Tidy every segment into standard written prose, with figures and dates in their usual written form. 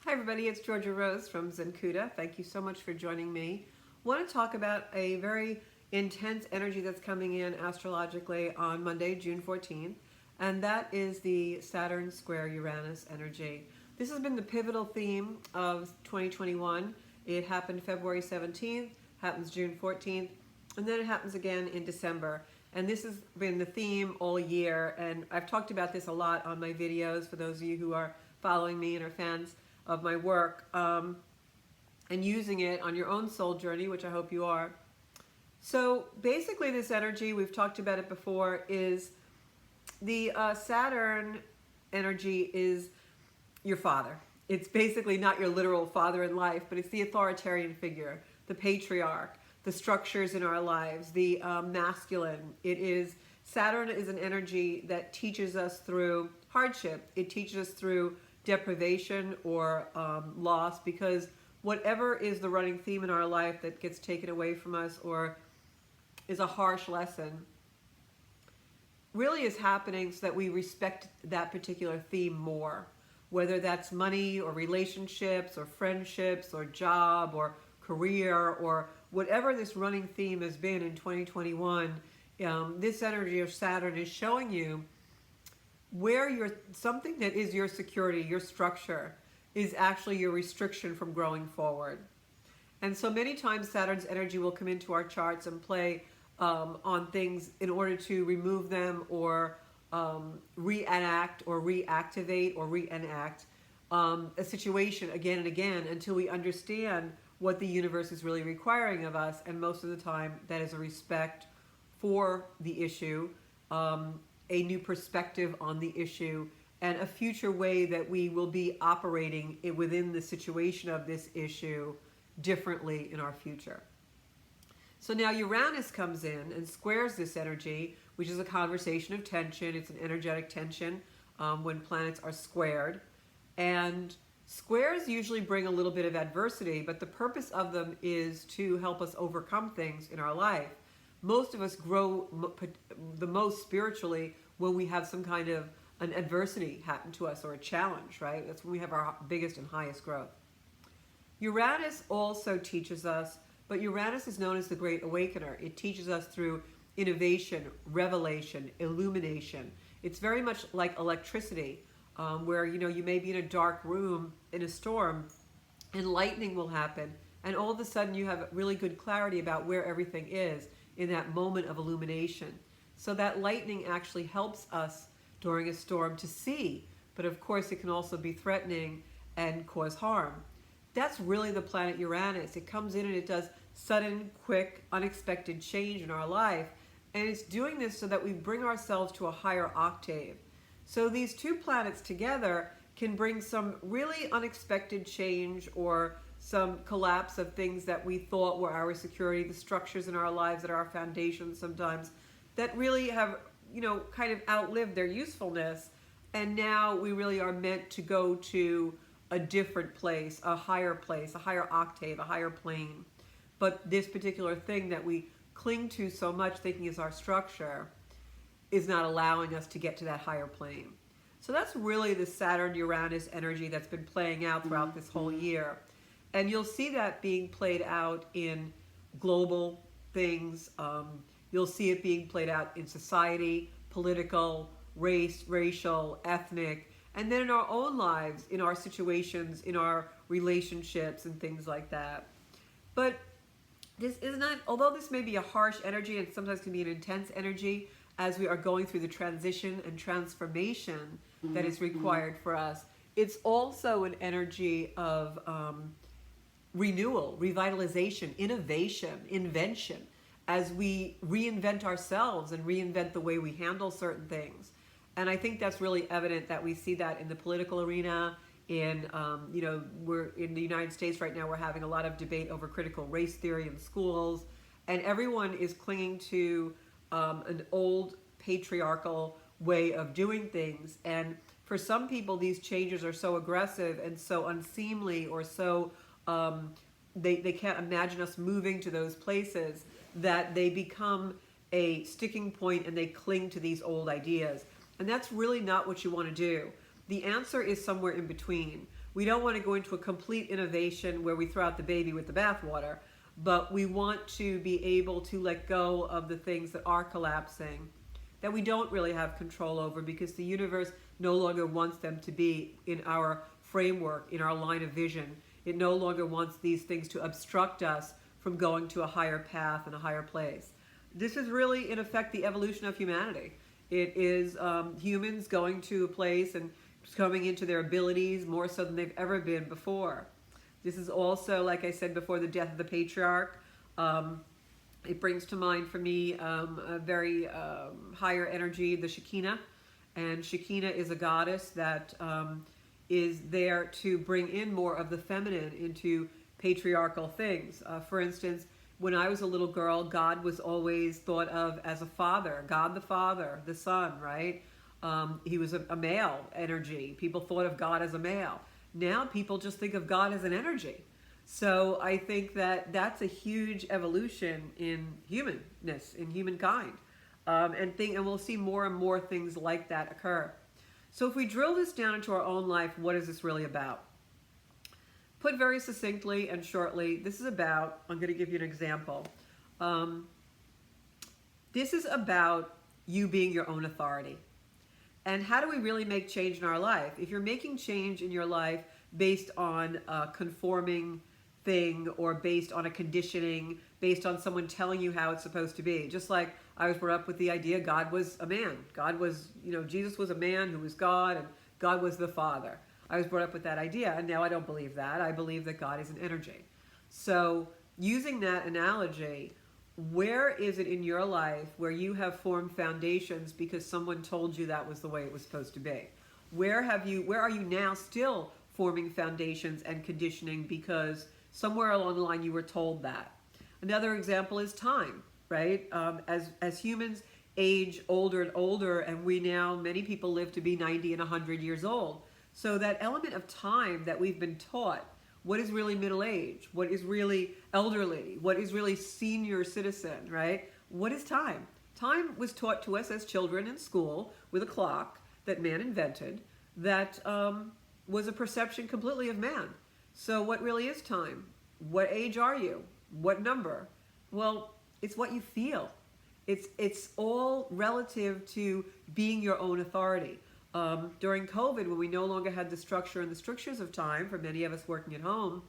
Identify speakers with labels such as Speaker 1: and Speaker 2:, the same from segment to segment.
Speaker 1: Hi everybody, it's Georgia Rose from Zencuda. Thank you so much for joining me. I want to talk about a very intense energy that's coming in astrologically on Monday, June 14th, and that is the Saturn square Uranus energy. This has been the pivotal theme of 2021. It happened February 17th, happens June 14th, and then it happens again in December. And this has been the theme all year, and I've talked about this a lot on my videos for those of you who are following me and are fans of my work, and using it on your own soul journey, which I hope you are. So basically this energy, we've talked about it before, is the Saturn energy is your father. It's basically not your literal father in life, but it's the authoritarian figure, the patriarch, the structures in our lives, the masculine. Saturn is an energy that teaches us through hardship. It teaches us through deprivation or loss, because whatever is the running theme in our life that gets taken away from us or is a harsh lesson really is happening so that we respect that particular theme more, whether that's money or relationships or friendships or job or career or whatever this running theme has been in 2021. This energy of Saturn is showing you where something that is your security, your structure, is actually your restriction from growing forward. And so many times Saturn's energy will come into our charts and play on things in order to remove them or reenact or reactivate or reenact a situation again and again until we understand what the universe is really requiring of us. And most of the time that is a respect for the issue, a new perspective on the issue, and a future way that we will be operating within the situation of this issue differently in our future. So now Uranus comes in and squares this energy, which is a conversation of tension. It's an energetic tension when planets are squared. And squares usually bring a little bit of adversity, but the purpose of them is to help us overcome things in our life. Most of us grow the most spiritually when we have some kind of an adversity happen to us or a challenge, right? That's when we have our biggest and highest growth. Uranus also teaches us, but Uranus is known as the Great Awakener. It teaches us through innovation, revelation, illumination. It's very much like electricity, where you may be in a dark room in a storm and lightning will happen, and all of a sudden you have really good clarity about where everything is in that moment of illumination. So that lightning actually helps us during a storm to see, but of course it can also be threatening and cause harm. That's really the planet Uranus. It comes in and it does sudden, quick, unexpected change in our life, and it's doing this so that we bring ourselves to a higher octave. So these two planets together can bring some really unexpected change or some collapse of things that we thought were our security, the structures in our lives that are our foundations sometimes, that really have, kind of outlived their usefulness. And now we really are meant to go to a different place, a higher octave, a higher plane. But this particular thing that we cling to so much thinking is our structure is not allowing us to get to that higher plane. So that's really the Saturn-Uranus energy that's been playing out throughout this whole year. And you'll see that being played out in global things. You'll see it being played out in society, political, racial, ethnic, and then in our own lives, in our situations, in our relationships and things like that. But this is not, although this may be a harsh energy and sometimes can be an intense energy as we are going through the transition and transformation that is required for us, it's also an energy of renewal, revitalization, innovation, invention, as we reinvent ourselves and reinvent the way we handle certain things. And I think that's really evident that we see that in the political arena. We're in the United States right now, we're having a lot of debate over critical race theory in schools, and everyone is clinging to an old patriarchal way of doing things. And for some people, these changes are so aggressive and so unseemly, or so they can't imagine us moving to those places, that they become a sticking point and they cling to these old ideas. And that's really not what you want to do. The answer is somewhere in between. We don't want to go into a complete innovation where we throw out the baby with the bathwater, but we want to be able to let go of the things that are collapsing, that we don't really have control over, because the universe no longer wants them to be in our framework, in our line of vision. It no longer wants these things to obstruct us from going to a higher path and a higher place. This is really, in effect, the evolution of humanity. It is humans going to a place and coming into their abilities more so than they've ever been before. This is also, like I said before, the death of the patriarch. It brings to mind for me a very higher energy, the Shekinah. And Shekinah is a goddess that is there to bring in more of the feminine into patriarchal things. For instance, when I was a little girl, God was always thought of as a father, God the Father, the Son, right? He was a male energy. People thought of God as a male. Now people just think of God as an energy. So I think that that's a huge evolution in humanness, in humankind. And we'll see more and more things like that occur. So if we drill this down into our own life, what is this really about? Put very succinctly and shortly, this is about, I'm going to give you an example. This is about you being your own authority. And how do we really make change in our life? If you're making change in your life based on a conforming thing, or based on a conditioning, based on someone telling you how it's supposed to be. Just like I was brought up with the idea God was a man. God was, Jesus was a man who was God, and God was the Father. I was brought up with that idea, and now I don't believe that. I believe that God is an energy. So using that analogy, where is it in your life where you have formed foundations because someone told you that was the way it was supposed to be? Where are you now still forming foundations and conditioning because somewhere along the line you were told that? Another example is time, right? As humans age older and older, and many people live to be 90 and 100 years old. So that element of time that we've been taught, what is really middle age? What is really elderly? What is really senior citizen, right? What is time? Time was taught to us as children in school with a clock that man invented that was a perception completely of man. So what really is time? What age are you? What number? Well, it's what you feel. It's all relative to being your own authority. During COVID, when we no longer had the structure and the strictures of time for many of us working at home,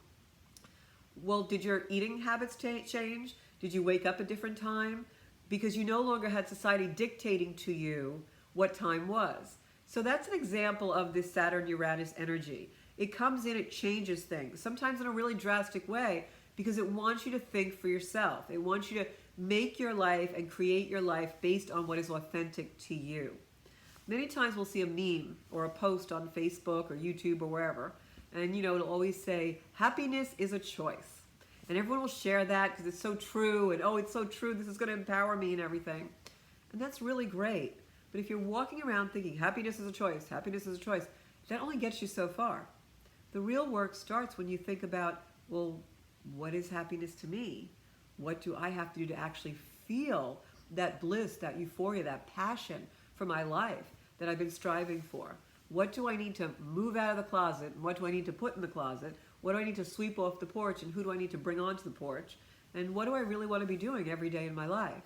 Speaker 1: well, did your eating habits change? Did you wake up a different time? Because you no longer had society dictating to you what time was. So that's an example of this Saturn Uranus energy. It comes in, it changes things, sometimes in a really drastic way, because it wants you to think for yourself. It wants you to make your life and create your life based on what is authentic to you. Many times we'll see a meme or a post on Facebook or YouTube or wherever, and it'll always say, happiness is a choice. And everyone will share that because it's so true, and oh, it's so true, this is going to empower me and everything. And that's really great. But if you're walking around thinking happiness is a choice, that only gets you so far. The real work starts when you think about, well, what is happiness to me? What do I have to do to actually feel that bliss, that euphoria, that passion for my life that I've been striving for? What do I need to move out of the closet? And what do I need to put in the closet? What do I need to sweep off the porch? And who do I need to bring onto the porch? And what do I really want to be doing every day in my life?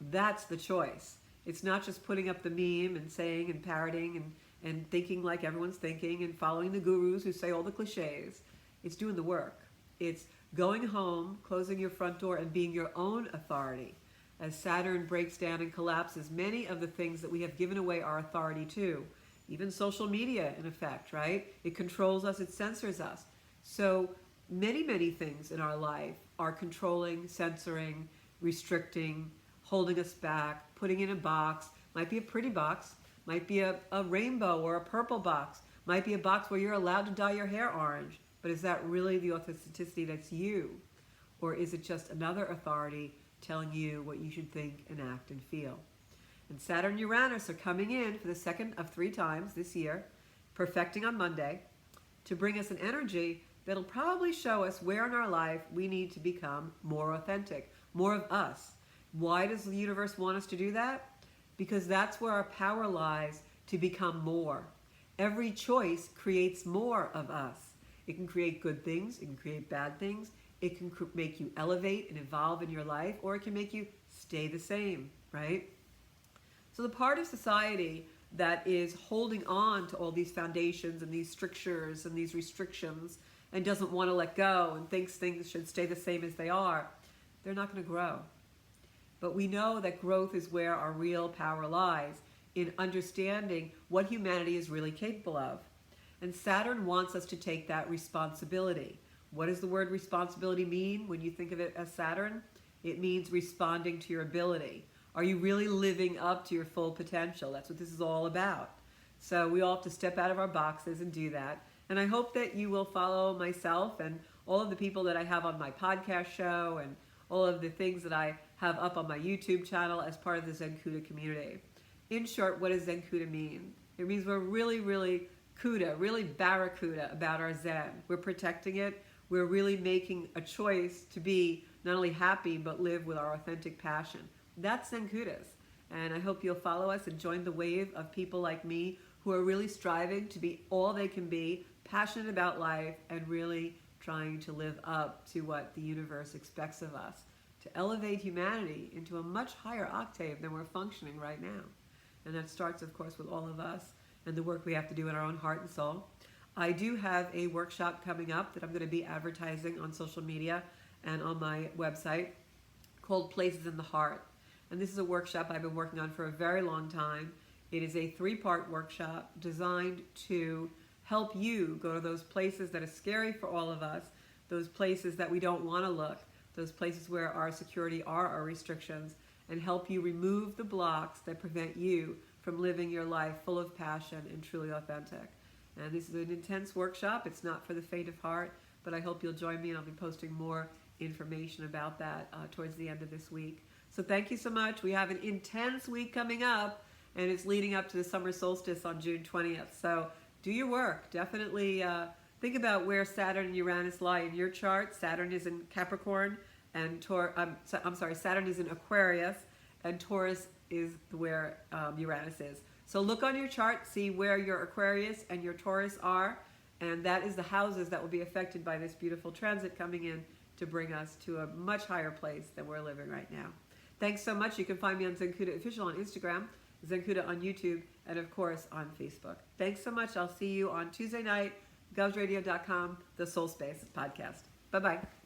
Speaker 1: That's the choice. It's not just putting up the meme and saying and parroting and thinking like everyone's thinking and following the gurus who say all the cliches. It's doing the work. It's going home, closing your front door, and being your own authority. As Saturn breaks down and collapses many of the things that we have given away our authority to. Even social media, in effect, right? It controls us, it censors us. So many, many things in our life are controlling, censoring, restricting, holding us back, putting in a box. Might be a pretty box, might be a rainbow or a purple box, might be a box where you're allowed to dye your hair orange. But is that really the authenticity that's you? Or is it just another authority telling you what you should think and act and feel? And Saturn and Uranus are coming in for the second of 3 times this year, perfecting on Monday, to bring us an energy that'll probably show us where in our life we need to become more authentic, more of us. Why does the universe want us to do that? Because that's where our power lies to become more. Every choice creates more of us. It can create good things, it can create bad things, it can make you elevate and evolve in your life, or it can make you stay the same, right? So the part of society that is holding on to all these foundations and these strictures and these restrictions and doesn't want to let go and thinks things should stay the same as they are, they're not going to grow. But we know that growth is where our real power lies, in understanding what humanity is really capable of. And Saturn wants us to take that responsibility. What does the word responsibility mean when you think of it as Saturn? It means responding to your ability. Are you really living up to your full potential? That's what this is all about. So we all have to step out of our boxes and do that. And I hope that you will follow myself and all of the people that I have on my podcast show and all of the things that I have up on my YouTube channel as part of the Zen Kuda community. In short, what does Zen Kuda mean? It means we're really, really Kuda, really barracuda about our Zen. We're protecting it. We're really making a choice to be not only happy, but live with our authentic passion. That's Zen Kudas. And I hope you'll follow us and join the wave of people like me who are really striving to be all they can be, passionate about life, and really trying to live up to what the universe expects of us, to elevate humanity into a much higher octave than we're functioning right now. And that starts, of course, with all of us and the work we have to do in our own heart and soul. I do have a workshop coming up that I'm going to be advertising on social media and on my website called Places in the Heart. And this is a workshop I've been working on for a very long time. It is a 3-part workshop designed to help you go to those places that are scary for all of us, those places that we don't want to look, those places where our security are our restrictions, and help you remove the blocks that prevent you from living your life full of passion and truly authentic. And this is an intense workshop. It's not for the faint of heart, but I hope you'll join me, and I'll be posting more information about that towards the end of this week. So thank you so much. We have an intense week coming up, and it's leading up to the summer solstice on June 20th. So do your work. Definitely think about where Saturn and Uranus lie in your chart. Saturn is in Capricorn, and Saturn is in Aquarius, and Taurus is where Uranus is. So look on your chart, see where your Aquarius and your Taurus are, and that is the houses that will be affected by this beautiful transit coming in to bring us to a much higher place than we're living right now. Thanks so much. You can find me on Zen Kuda Official on Instagram, Zen Kuda on YouTube, and of course on Facebook. Thanks so much. I'll see you on Tuesday night, govsradio.com, the Soul Space podcast. Bye-bye.